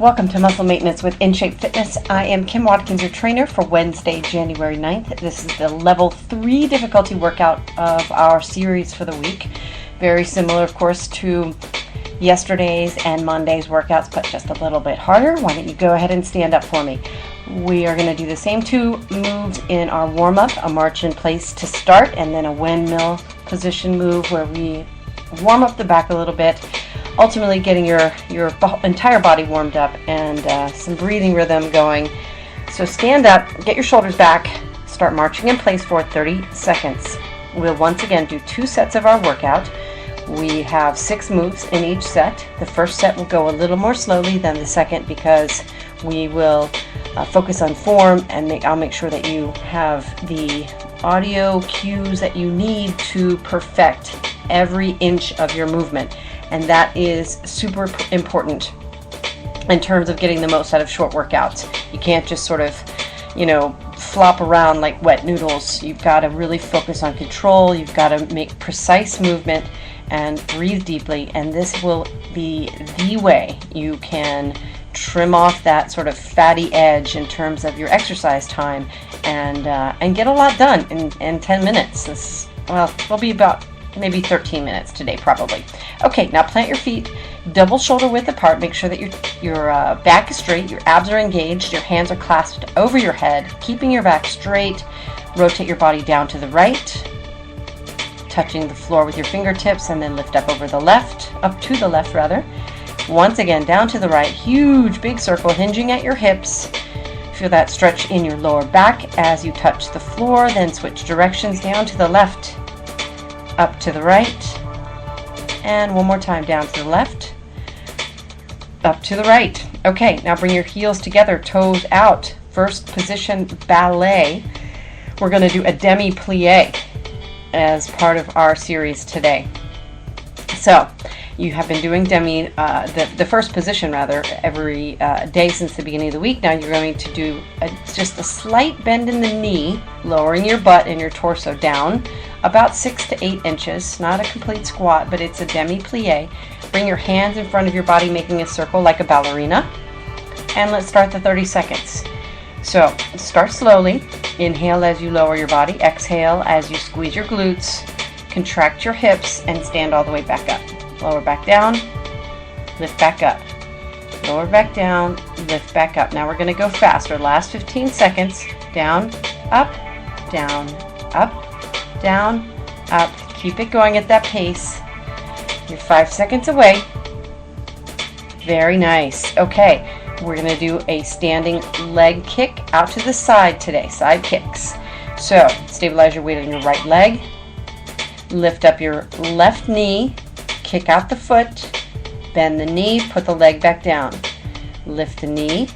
Welcome to Muscle Maintenance with InShape Fitness. I am Kim Watkins, your trainer for Wednesday, January 9th. This is the level 3 difficulty workout of our series for the week. Very similar, of course, to yesterday's and Monday's workouts, but just a little bit harder. Why don't you go ahead and stand up for me? We are going to do the same two moves in our warm-up, a march in place to start, and then a windmill position move where we warm up the back a little bit, ultimately getting your entire body warmed up and some breathing rhythm going. So stand up, get your shoulders back, start marching in place for 30 seconds. We'll once again do 2 sets of our workout. We have 6 moves in each set. The first set will go a little more slowly than the second because we will focus on form, and I'll make sure that you have the audio cues that you need to perfect every inch of your movement. And that is super important in terms of getting the most out of short workouts. You can't just sort of, flop around like wet noodles. You've got to really focus on control. You've got to make precise movement and breathe deeply. And this will be the way you can trim off that sort of fatty edge in terms of your exercise time and get a lot done in 10 minutes. It'll be about maybe 13 minutes today, probably. Okay, now plant your feet double shoulder width apart. Make sure that your back is straight, your abs are engaged, your hands are clasped over your head, keeping your back straight. Rotate your body down to the right, touching the floor with your fingertips, and then lift up to the left rather. Once again, down to the right, huge big circle, hinging at your hips. Feel that stretch in your lower back as you touch the floor, then switch directions down to the left, up to the right, and one more time, down to the left, up to the right. Okay, now bring your heels together, toes out. First position, ballet. We're going to do a demi-plie as part of our series today. So, you have been doing the first position rather, every day since the beginning of the week. Now you're going to do just a slight bend in the knee, lowering your butt and your torso down about 6 to 8 inches. Not a complete squat, but it's a demi-plie. Bring your hands in front of your body, making a circle like a ballerina. And let's start the 30 seconds. So start slowly. Inhale as you lower your body. Exhale as you squeeze your glutes, contract your hips, and stand all the way back up. Lower back down, lift back up. Lower back down, lift back up. Now we're going to go faster. Last 15 seconds. Down, up, down, up, down, up. Keep it going at that pace. You're 5 seconds away. Very nice. Okay, we're going to do a standing leg kick out to the side today. Side kicks. So stabilize your weight on your right leg. Lift up your left knee. Kick out the foot, bend the knee, put the leg back down. Lift the knee,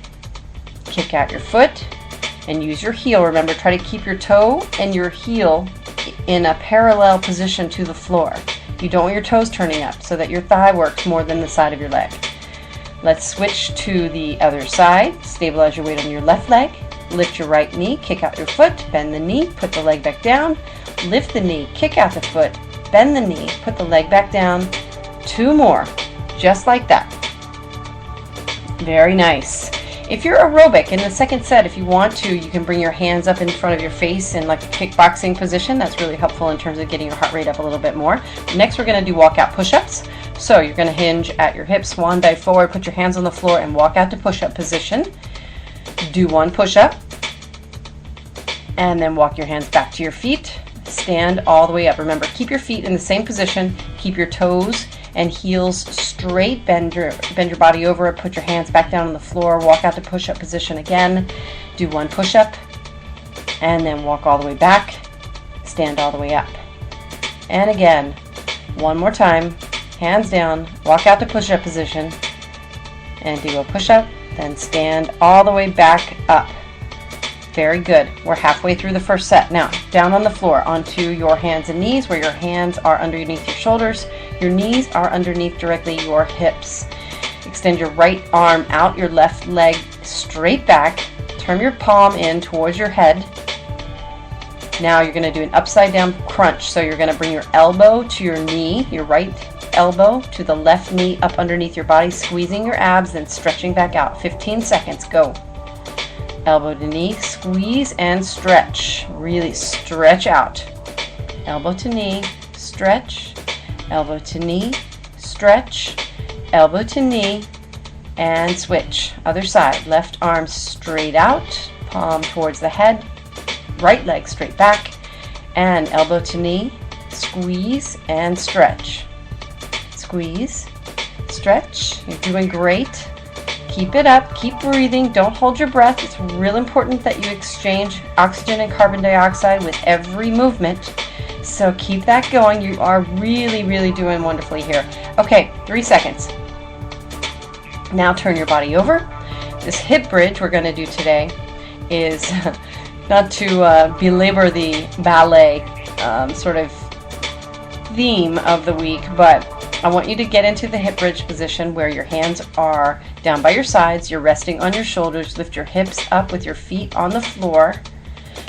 kick out your foot, and use your heel. Remember, try to keep your toe and your heel in a parallel position to the floor. You don't want your toes turning up so that your thigh works more than the side of your leg. Let's switch to the other side. Stabilize your weight on your left leg. Lift your right knee, kick out your foot, bend the knee, put the leg back down. Lift the knee, kick out the foot, bend the knee, put the leg back down. 2 more, just like that. Very nice. If you're aerobic in the second set, if you want to, you can bring your hands up in front of your face in like a kickboxing position. That's really helpful in terms of getting your heart rate up a little bit more. Next, we're going to do walkout push-ups. So you're going to hinge at your hips, swan dive forward, put your hands on the floor, and walk out to push-up position. Do 1 push-up, and then walk your hands back to your feet. Stand all the way up. Remember, keep your feet in the same position. Keep your toes and heels straight. Bend your body over. Put your hands back down on the floor. Walk out to push-up position again. Do 1 push-up, and then walk all the way back. Stand all the way up. And again, 1 more time. Hands down. Walk out to push-up position, and do a push-up. Then stand all the way back up. Very good. We're halfway through the first set. Now, down on the floor onto your hands and knees, where your hands are underneath your shoulders. Your knees are underneath directly your hips. Extend your right arm out, your left leg straight back. Turn your palm in towards your head. Now you're going to do an upside down crunch. So you're going to bring your elbow to your knee, your right elbow to the left knee up underneath your body, squeezing your abs, then stretching back out. 15 seconds, go. Elbow to knee, squeeze and stretch. Really stretch out. Elbow to knee, stretch. Elbow to knee, stretch. Elbow to knee, and switch. Other side. Left arm straight out, palm towards the head. Right leg straight back. And elbow to knee, squeeze and stretch. Squeeze, stretch. You're doing great. Keep it up, keep breathing, don't hold your breath. It's real important that you exchange oxygen and carbon dioxide with every movement. So keep that going. You are really, really doing wonderfully here. Okay, 3 seconds. Now turn your body over. This hip bridge we're going to do today is not to belabor the ballet sort of theme of the week, but I want you to get into the hip bridge position where your hands are down by your sides, you're resting on your shoulders, lift your hips up with your feet on the floor.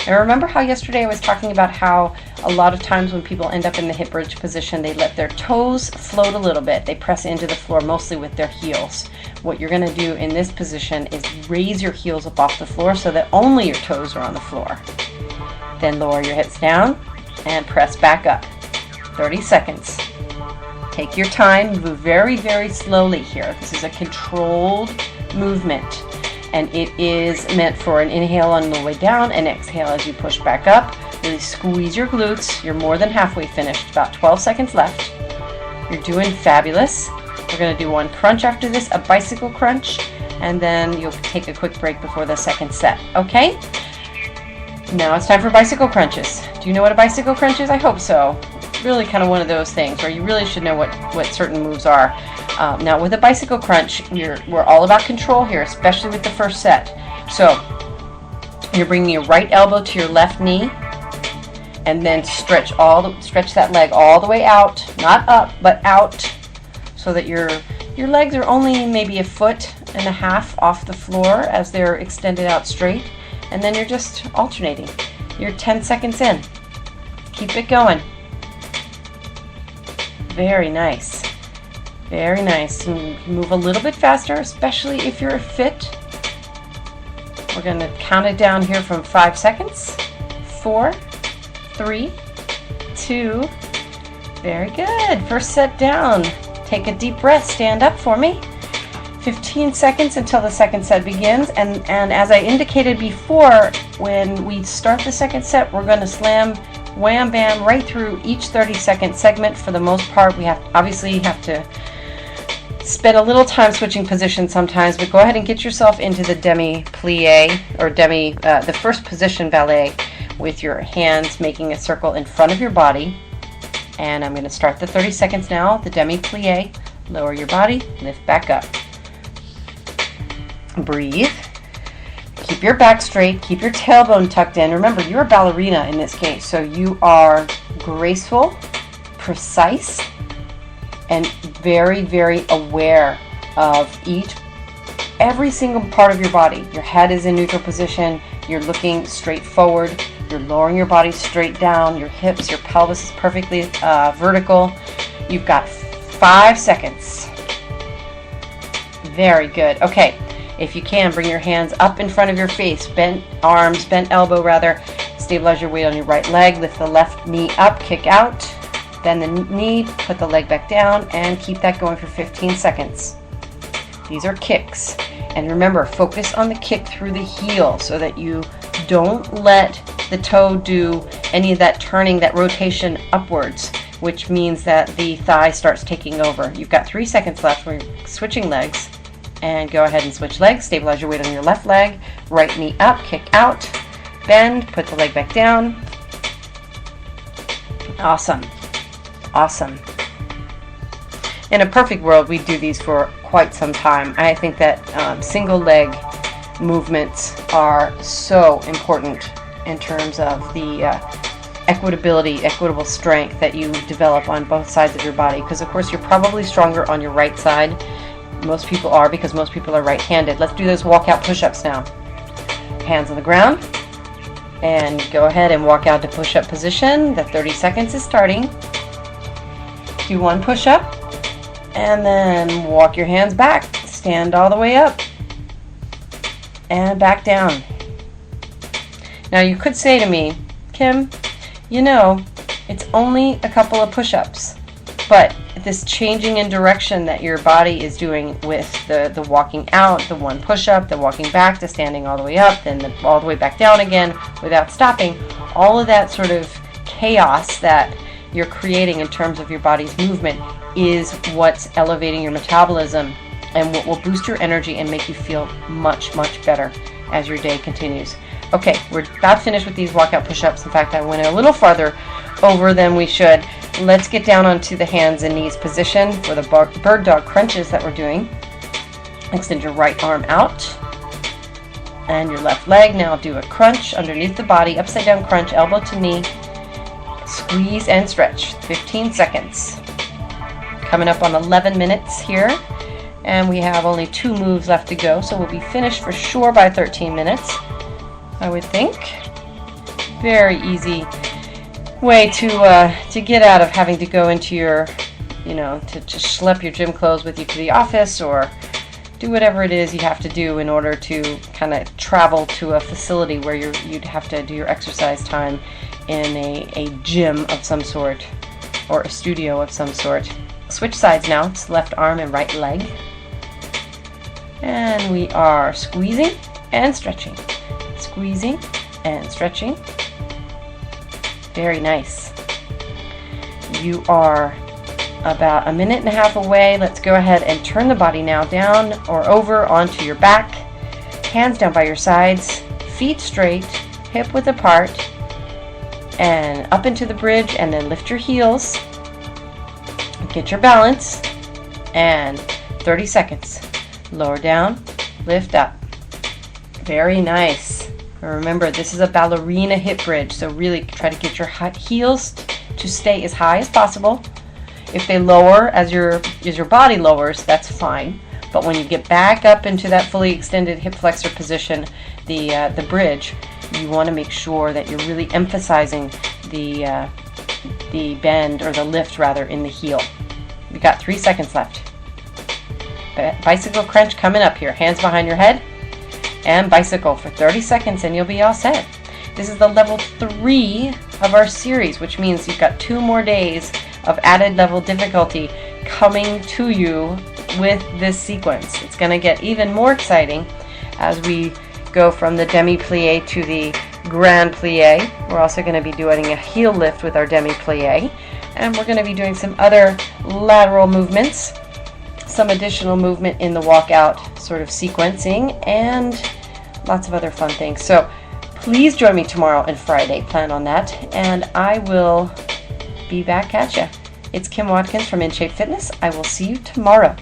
And remember how yesterday I was talking about how a lot of times when people end up in the hip bridge position, they let their toes float a little bit. They press into the floor mostly with their heels. What you're going to do in this position is raise your heels up off the floor so that only your toes are on the floor. Then lower your hips down and press back up. 30 seconds. Take your time, move very, very slowly here. This is a controlled movement, and it is meant for an inhale on the way down and exhale as you push back up. Really squeeze your glutes. You're more than halfway finished, about 12 seconds left. You're doing fabulous. We're going to do one crunch after this, a bicycle crunch, and then you'll take a quick break before the second set, okay? Now it's time for bicycle crunches. Do you know what a bicycle crunch is? I hope so. Really kind of one of those things where you really should know what certain moves are. Now with a bicycle crunch, we're all about control here, especially with the first set. So you're bringing your right elbow to your left knee, and then stretch that leg all the way out, not up, but out, so that your legs are only maybe 1.5 feet off the floor as they're extended out straight, and then you're just alternating. You're 10 seconds in. Keep it going. Very nice. Very nice. Move a little bit faster, especially if you're fit. We're going to count it down here from 5 seconds. 4, 3, 2. Very good. First set down. Take a deep breath. Stand up for me. 15 seconds until the second set begins. And as I indicated before, when we start the second set, we're going to slam wham bam right through each 30-second segment. For the most part, we obviously have to spend a little time switching positions sometimes, but go ahead and get yourself into the demi plie or the first position ballet with your hands making a circle in front of your body. And I'm going to start the 30 seconds now. The demi plie. Lower your body, lift back up. Breathe. Keep your back straight, keep your tailbone tucked in. Remember, you're a ballerina in this case, so you are graceful, precise, and very, very aware of every single part of your body. Your head is in neutral position, you're looking straight forward, you're lowering your body straight down, your hips, your pelvis is perfectly vertical. You've got 5 seconds. Very good. Okay. If you can, bring your hands up in front of your face, bent elbow rather. Stabilize your weight on your right leg, lift the left knee up, kick out, bend the knee, put the leg back down, and keep that going for 15 seconds. These are kicks. And remember, focus on the kick through the heel so that you don't let the toe do any of that turning, that rotation upwards, which means that the thigh starts taking over. You've got 3 seconds left when you're switching legs. And go ahead and switch legs. Stabilize your weight on your left leg. Right knee up, kick out, bend, put the leg back down. Awesome. Awesome. In a perfect world, we do these for quite some time. I think that single leg movements are so important in terms of the equitable strength that you develop on both sides of your body. Because, of course, you're probably stronger on your right side. Most people are, because most people are right-handed. Let's do those walkout push-ups now. Hands on the ground. And go ahead and walk out to push-up position. The 30 seconds is starting. Do one push-up. And then walk your hands back. Stand all the way up. And back down. Now you could say to me, Kim, you know, it's only a couple of push-ups. But this changing in direction that your body is doing with the walking out, the one push-up, the walking back, the standing all the way up, then all the way back down again without stopping, all of that sort of chaos that you're creating in terms of your body's movement is what's elevating your metabolism and what will boost your energy and make you feel much, much better as your day continues. Okay, we're about finished with these walkout push-ups. In fact, I went a little farther over than we should. Let's get down onto the hands and knees position for the bird dog crunches that we're doing. Extend your right arm out and your left leg. Now do a crunch underneath the body, upside down crunch, elbow to knee. Squeeze and stretch, 15 seconds. Coming up on 11 minutes here, and we have only 2 moves left to go, so we'll be finished for sure by 13 minutes, I would think. Very easy way to get out of having to go into your, to just schlep your gym clothes with you to the office or do whatever it is you have to do in order to kind of travel to a facility where you'd have to do your exercise time in a gym of some sort or a studio of some sort. Switch sides now. It's left arm and right leg. And we are squeezing and stretching. Squeezing and stretching. Very nice. You are about a minute and a half away. Let's go ahead and turn the body now down or over onto your back. Hands down by your sides. Feet straight. Hip width apart. And up into the bridge and then lift your heels. Get your balance. And 30 seconds. Lower down. Lift up. Very nice. Remember, this is a ballerina hip bridge, so really try to get your heels to stay as high as possible. If they lower as your body lowers, that's fine. But when you get back up into that fully extended hip flexor position, the bridge, you want to make sure that you're really emphasizing the bend, or the lift rather, in the heel. We've got 3 seconds left. Bicycle crunch coming up here. Hands behind your head. And bicycle for 30 seconds and you'll be all set. This is the level 3 of our series, which means you've got 2 more days of added level difficulty coming to you with this sequence. It's going to get even more exciting as we go from the demi-plie to the grand plie. We're also going to be doing a heel lift with our demi-plie, and we're going to be doing some other lateral movements, some additional movement in the walkout sort of sequencing, and lots of other fun things. So please join me tomorrow and Friday. Plan on that, and I will be back at you. It's Kim Watkins from In Shape Fitness. I will see you tomorrow.